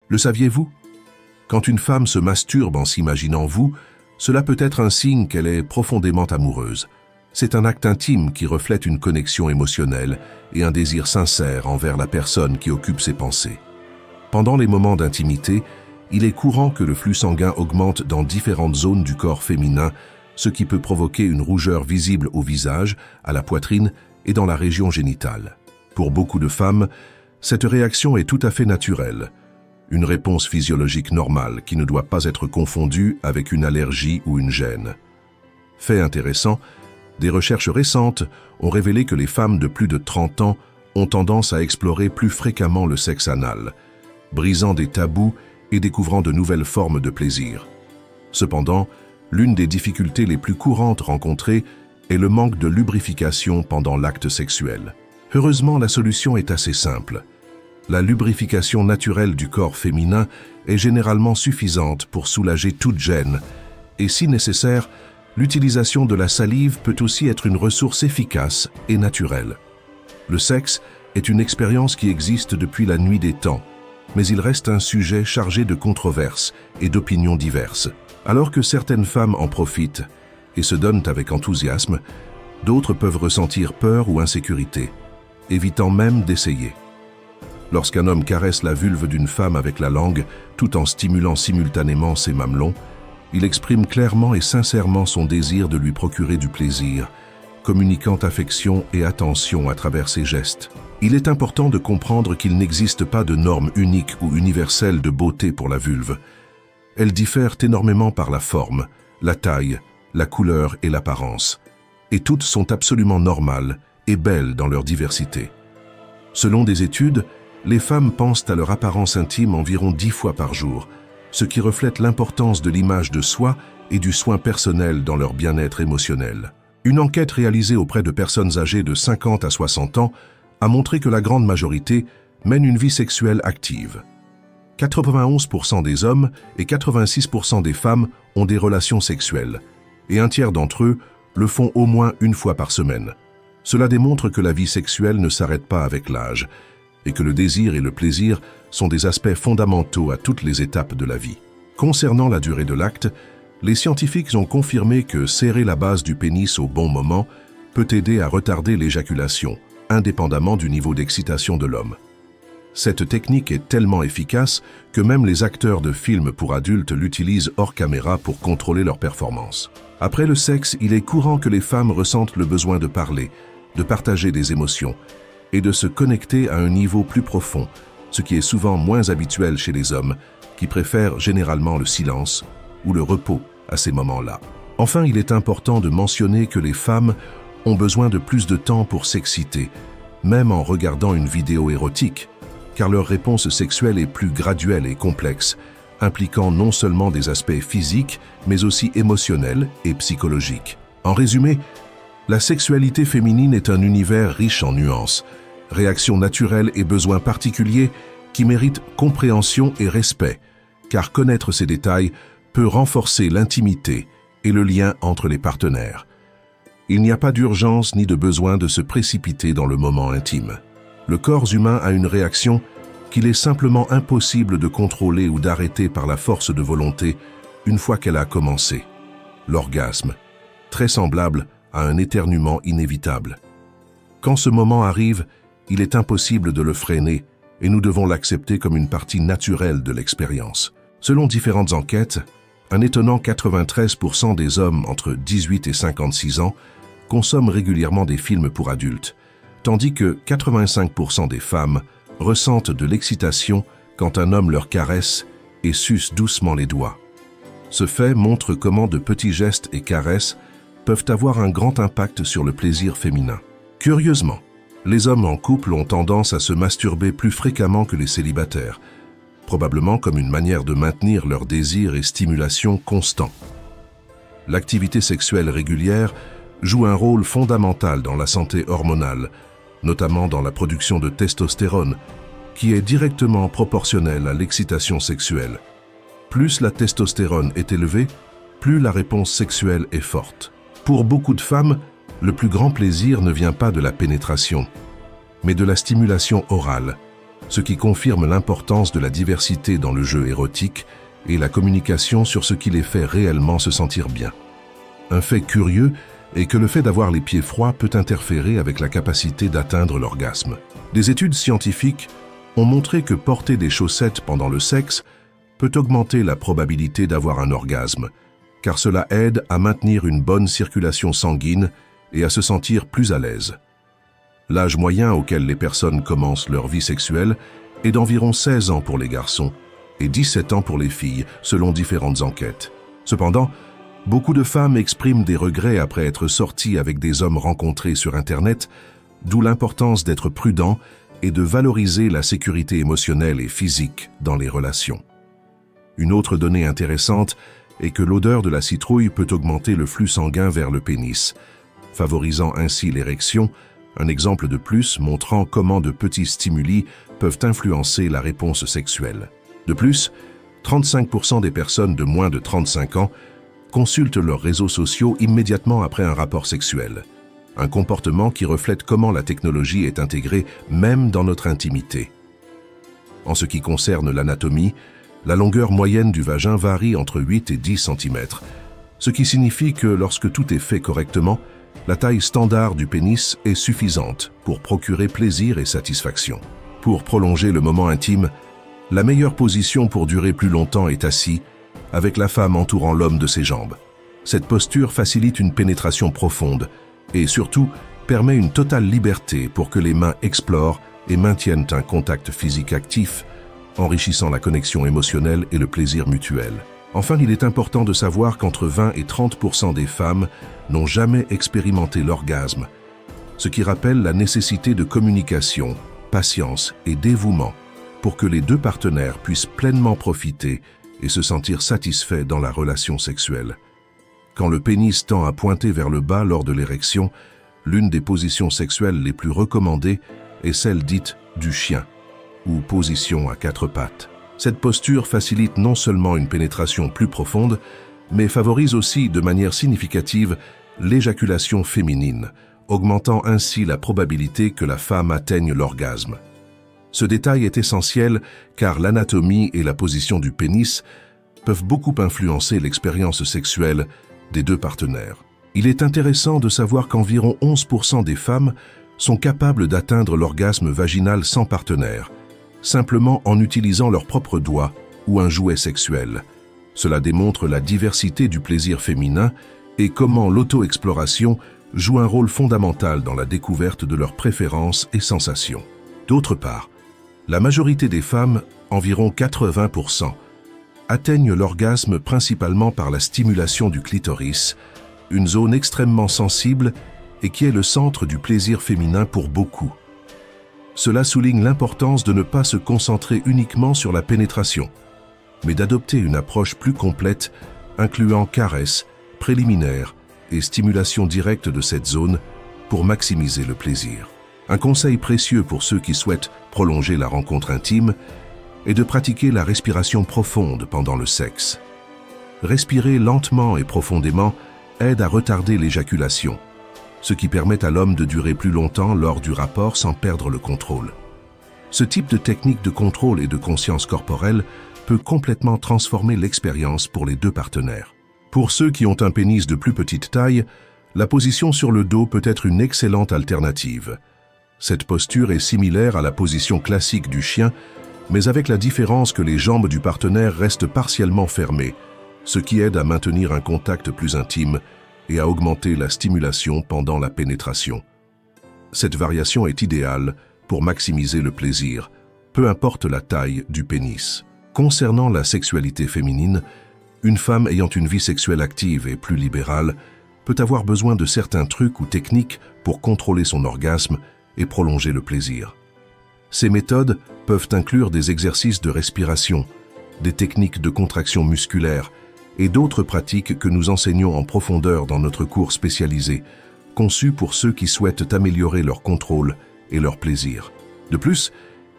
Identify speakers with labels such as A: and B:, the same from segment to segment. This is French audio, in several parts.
A: Le saviez-vous? Quand une femme se masturbe en s'imaginant vous, cela peut être un signe qu'elle est profondément amoureuse. C'est un acte intime qui reflète une connexion émotionnelle et un désir sincère envers la personne qui occupe ses pensées. Pendant les moments d'intimité, il est courant que le flux sanguin augmente dans différentes zones du corps féminin, ce qui peut provoquer une rougeur visible au visage, à la poitrine et dans la région génitale. Pour beaucoup de femmes, cette réaction est tout à fait naturelle, une réponse physiologique normale qui ne doit pas être confondue avec une allergie ou une gêne. Fait intéressant, des recherches récentes ont révélé que les femmes de plus de 30 ans ont tendance à explorer plus fréquemment le sexe anal, brisant des tabous et découvrant de nouvelles formes de plaisir. Cependant, l'une des difficultés les plus courantes rencontrées est le manque de lubrification pendant l'acte sexuel. Heureusement, la solution est assez simple. La lubrification naturelle du corps féminin est généralement suffisante pour soulager toute gêne, et si nécessaire, l'utilisation de la salive peut aussi être une ressource efficace et naturelle. Le sexe est une expérience qui existe depuis la nuit des temps, mais il reste un sujet chargé de controverses et d'opinions diverses. Alors que certaines femmes en profitent et se donnent avec enthousiasme, d'autres peuvent ressentir peur ou insécurité, évitant même d'essayer. Lorsqu'un homme caresse la vulve d'une femme avec la langue, tout en stimulant simultanément ses mamelons, il exprime clairement et sincèrement son désir de lui procurer du plaisir, communiquant affection et attention à travers ses gestes. Il est important de comprendre qu'il n'existe pas de norme unique ou universelle de beauté pour la vulve. Elles diffèrent énormément par la forme, la taille, la couleur et l'apparence, et toutes sont absolument normales et belles dans leur diversité. Selon des études, les femmes pensent à leur apparence intime environ 10 fois par jour, ce qui reflète l'importance de l'image de soi et du soin personnel dans leur bien-être émotionnel. Une enquête réalisée auprès de personnes âgées de 50 à 60 ans a montré que la grande majorité mène une vie sexuelle active. 91% des hommes et 86% des femmes ont des relations sexuelles, et un tiers d'entre eux le font au moins une fois par semaine. Cela démontre que la vie sexuelle ne s'arrête pas avec l'âge, et que le désir et le plaisir sont des aspects fondamentaux à toutes les étapes de la vie. Concernant la durée de l'acte, les scientifiques ont confirmé que serrer la base du pénis au bon moment peut aider à retarder l'éjaculation, indépendamment du niveau d'excitation de l'homme. Cette technique est tellement efficace que même les acteurs de films pour adultes l'utilisent hors caméra pour contrôler leur performance. Après le sexe, il est courant que les femmes ressentent le besoin de parler, de partager des émotions et de se connecter à un niveau plus profond, ce qui est souvent moins habituel chez les hommes, qui préfèrent généralement le silence ou le repos à ces moments-là. Enfin, il est important de mentionner que les femmes ont besoin de plus de temps pour s'exciter, même en regardant une vidéo érotique, car leur réponse sexuelle est plus graduelle et complexe, impliquant non seulement des aspects physiques, mais aussi émotionnels et psychologiques. En résumé, la sexualité féminine est un univers riche en nuances, réactions naturelles et besoins particuliers qui méritent compréhension et respect, car connaître ces détails peut renforcer l'intimité et le lien entre les partenaires. Il n'y a pas d'urgence ni de besoin de se précipiter dans le moment intime. Le corps humain a une réaction qu'il est simplement impossible de contrôler ou d'arrêter par la force de volonté une fois qu'elle a commencé. L'orgasme, très semblable à un éternuement inévitable. Quand ce moment arrive, il est impossible de le freiner et nous devons l'accepter comme une partie naturelle de l'expérience. Selon différentes enquêtes, un étonnant 93% des hommes entre 18 et 56 ans consomment régulièrement des films pour adultes, tandis que 85% des femmes ressentent de l'excitation quand un homme leur caresse et suce doucement les doigts. Ce fait montre comment de petits gestes et caresses peuvent avoir un grand impact sur le plaisir féminin. Curieusement, les hommes en couple ont tendance à se masturber plus fréquemment que les célibataires, probablement comme une manière de maintenir leur désir et stimulation constants. L'activité sexuelle régulière joue un rôle fondamental dans la santé hormonale, notamment dans la production de testostérone, qui est directement proportionnelle à l'excitation sexuelle. Plus la testostérone est élevée, plus la réponse sexuelle est forte. Pour beaucoup de femmes, le plus grand plaisir ne vient pas de la pénétration, mais de la stimulation orale, ce qui confirme l'importance de la diversité dans le jeu érotique et la communication sur ce qui les fait réellement se sentir bien. Un fait curieux est que le fait d'avoir les pieds froids peut interférer avec la capacité d'atteindre l'orgasme. Des études scientifiques ont montré que porter des chaussettes pendant le sexe peut augmenter la probabilité d'avoir un orgasme, car cela aide à maintenir une bonne circulation sanguine et à se sentir plus à l'aise. L'âge moyen auquel les personnes commencent leur vie sexuelle est d'environ 16 ans pour les garçons et 17 ans pour les filles, selon différentes enquêtes. Cependant, beaucoup de femmes expriment des regrets après être sorties avec des hommes rencontrés sur Internet, d'où l'importance d'être prudent et de valoriser la sécurité émotionnelle et physique dans les relations. Une autre donnée intéressante est que l'odeur de la citrouille peut augmenter le flux sanguin vers le pénis, favorisant ainsi l'érection, un exemple de plus montrant comment de petits stimuli peuvent influencer la réponse sexuelle. De plus, 35% des personnes de moins de 35 ans consultent leurs réseaux sociaux immédiatement après un rapport sexuel, un comportement qui reflète comment la technologie est intégrée même dans notre intimité. En ce qui concerne l'anatomie, la longueur moyenne du vagin varie entre 8 et 10 cm, ce qui signifie que lorsque tout est fait correctement, la taille standard du pénis est suffisante pour procurer plaisir et satisfaction. Pour prolonger le moment intime, la meilleure position pour durer plus longtemps est assis, avec la femme entourant l'homme de ses jambes. Cette posture facilite une pénétration profonde et surtout permet une totale liberté pour que les mains explorent et maintiennent un contact physique actif, enrichissant la connexion émotionnelle et le plaisir mutuel. Enfin, il est important de savoir qu'entre 20 et 30% des femmes n'ont jamais expérimenté l'orgasme, ce qui rappelle la nécessité de communication, patience et dévouement pour que les deux partenaires puissent pleinement profiter et se sentir satisfaits dans la relation sexuelle. Quand le pénis tend à pointer vers le bas lors de l'érection, l'une des positions sexuelles les plus recommandées est celle dite du chien, ou position à 4 pattes. Cette posture facilite non seulement une pénétration plus profonde, mais favorise aussi de manière significative l'éjaculation féminine, augmentant ainsi la probabilité que la femme atteigne l'orgasme. Ce détail est essentiel car l'anatomie et la position du pénis peuvent beaucoup influencer l'expérience sexuelle des deux partenaires. Il est intéressant de savoir qu'environ 11% des femmes sont capables d'atteindre l'orgasme vaginal sans partenaire, simplement en utilisant leurs propres doigts ou un jouet sexuel. Cela démontre la diversité du plaisir féminin et comment l'auto-exploration joue un rôle fondamental dans la découverte de leurs préférences et sensations. D'autre part, la majorité des femmes, environ 80%, atteignent l'orgasme principalement par la stimulation du clitoris, une zone extrêmement sensible et qui est le centre du plaisir féminin pour beaucoup. Cela souligne l'importance de ne pas se concentrer uniquement sur la pénétration, mais d'adopter une approche plus complète, incluant caresses, préliminaires et stimulation directe de cette zone pour maximiser le plaisir. Un conseil précieux pour ceux qui souhaitent prolonger la rencontre intime est de pratiquer la respiration profonde pendant le sexe. Respirer lentement et profondément aide à retarder l'éjaculation, ce qui permet à l'homme de durer plus longtemps lors du rapport sans perdre le contrôle. Ce type de technique de contrôle et de conscience corporelle peut complètement transformer l'expérience pour les deux partenaires. Pour ceux qui ont un pénis de plus petite taille, la position sur le dos peut être une excellente alternative. Cette posture est similaire à la position classique du chien, mais avec la différence que les jambes du partenaire restent partiellement fermées, ce qui aide à maintenir un contact plus intime et à augmenter la stimulation pendant la pénétration. Cette variation est idéale pour maximiser le plaisir, peu importe la taille du pénis. Concernant la sexualité féminine, une femme ayant une vie sexuelle active et plus libérale peut avoir besoin de certains trucs ou techniques pour contrôler son orgasme et prolonger le plaisir. Ces méthodes peuvent inclure des exercices de respiration, des techniques de contraction musculaire et d'autres pratiques que nous enseignons en profondeur dans notre cours spécialisé, conçu pour ceux qui souhaitent améliorer leur contrôle et leur plaisir. De plus,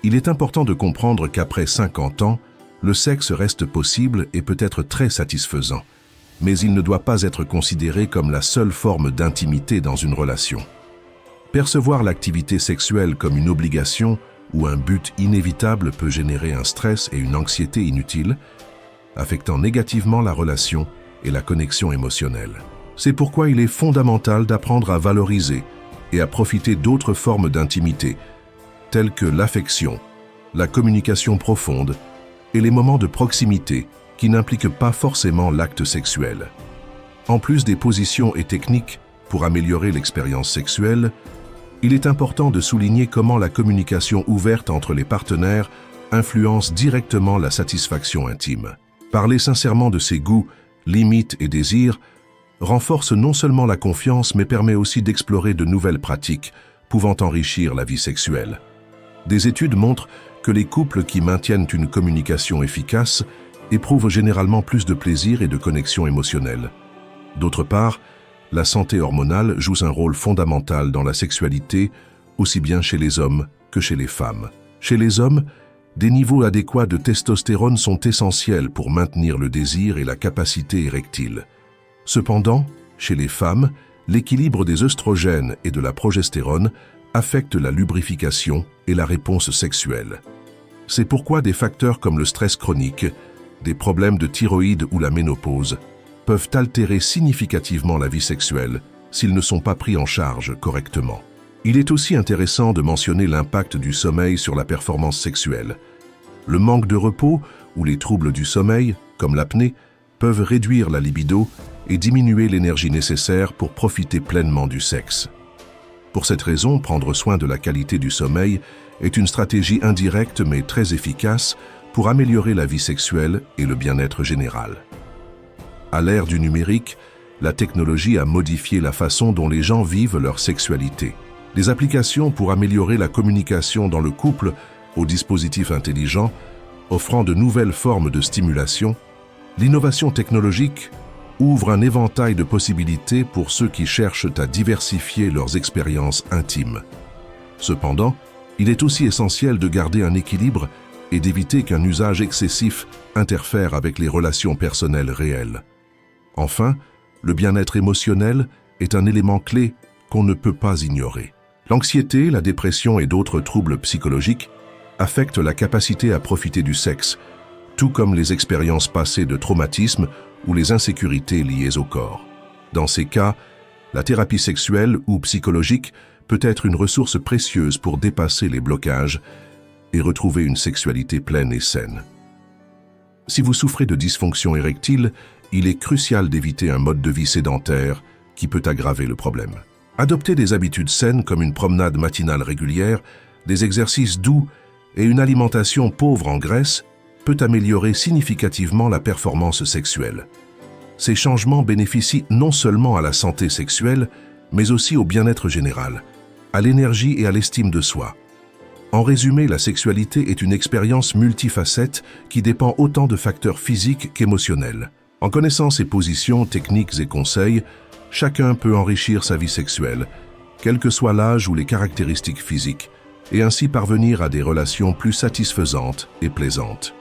A: il est important de comprendre qu'après 50 ans, le sexe reste possible et peut être très satisfaisant, mais il ne doit pas être considéré comme la seule forme d'intimité dans une relation. Percevoir l'activité sexuelle comme une obligation où un but inévitable peut générer un stress et une anxiété inutiles, affectant négativement la relation et la connexion émotionnelle. C'est pourquoi il est fondamental d'apprendre à valoriser et à profiter d'autres formes d'intimité, telles que l'affection, la communication profonde et les moments de proximité qui n'impliquent pas forcément l'acte sexuel. En plus des positions et techniques pour améliorer l'expérience sexuelle, il est important de souligner comment la communication ouverte entre les partenaires influence directement la satisfaction intime. Parler sincèrement de ses goûts, limites et désirs renforce non seulement la confiance mais permet aussi d'explorer de nouvelles pratiques pouvant enrichir la vie sexuelle. Des études montrent que les couples qui maintiennent une communication efficace éprouvent généralement plus de plaisir et de connexion émotionnelle. D'autre part, la santé hormonale joue un rôle fondamental dans la sexualité, aussi bien chez les hommes que chez les femmes. Chez les hommes, des niveaux adéquats de testostérone sont essentiels pour maintenir le désir et la capacité érectile. Cependant, chez les femmes, l'équilibre des œstrogènes et de la progestérone affecte la lubrification et la réponse sexuelle. C'est pourquoi des facteurs comme le stress chronique, des problèmes de thyroïde ou la ménopause peuvent altérer significativement la vie sexuelle s'ils ne sont pas pris en charge correctement. Il est aussi intéressant de mentionner l'impact du sommeil sur la performance sexuelle. Le manque de repos ou les troubles du sommeil, comme l'apnée, peuvent réduire la libido et diminuer l'énergie nécessaire pour profiter pleinement du sexe. Pour cette raison, prendre soin de la qualité du sommeil est une stratégie indirecte mais très efficace pour améliorer la vie sexuelle et le bien-être général. À l'ère du numérique, la technologie a modifié la façon dont les gens vivent leur sexualité. Des applications pour améliorer la communication dans le couple aux dispositifs intelligents, offrant de nouvelles formes de stimulation, l'innovation technologique ouvre un éventail de possibilités pour ceux qui cherchent à diversifier leurs expériences intimes. Cependant, il est aussi essentiel de garder un équilibre et d'éviter qu'un usage excessif interfère avec les relations personnelles réelles. Enfin, le bien-être émotionnel est un élément clé qu'on ne peut pas ignorer. L'anxiété, la dépression et d'autres troubles psychologiques affectent la capacité à profiter du sexe, tout comme les expériences passées de traumatisme ou les insécurités liées au corps. Dans ces cas, la thérapie sexuelle ou psychologique peut être une ressource précieuse pour dépasser les blocages et retrouver une sexualité pleine et saine. Si vous souffrez de dysfonction érectile, il est crucial d'éviter un mode de vie sédentaire qui peut aggraver le problème. Adopter des habitudes saines comme une promenade matinale régulière, des exercices doux et une alimentation pauvre en graisse peut améliorer significativement la performance sexuelle. Ces changements bénéficient non seulement à la santé sexuelle, mais aussi au bien-être général, à l'énergie et à l'estime de soi. En résumé, la sexualité est une expérience multifacette qui dépend autant de facteurs physiques qu'émotionnels. En connaissant ses positions, techniques et conseils, chacun peut enrichir sa vie sexuelle, quel que soit l'âge ou les caractéristiques physiques, et ainsi parvenir à des relations plus satisfaisantes et plaisantes.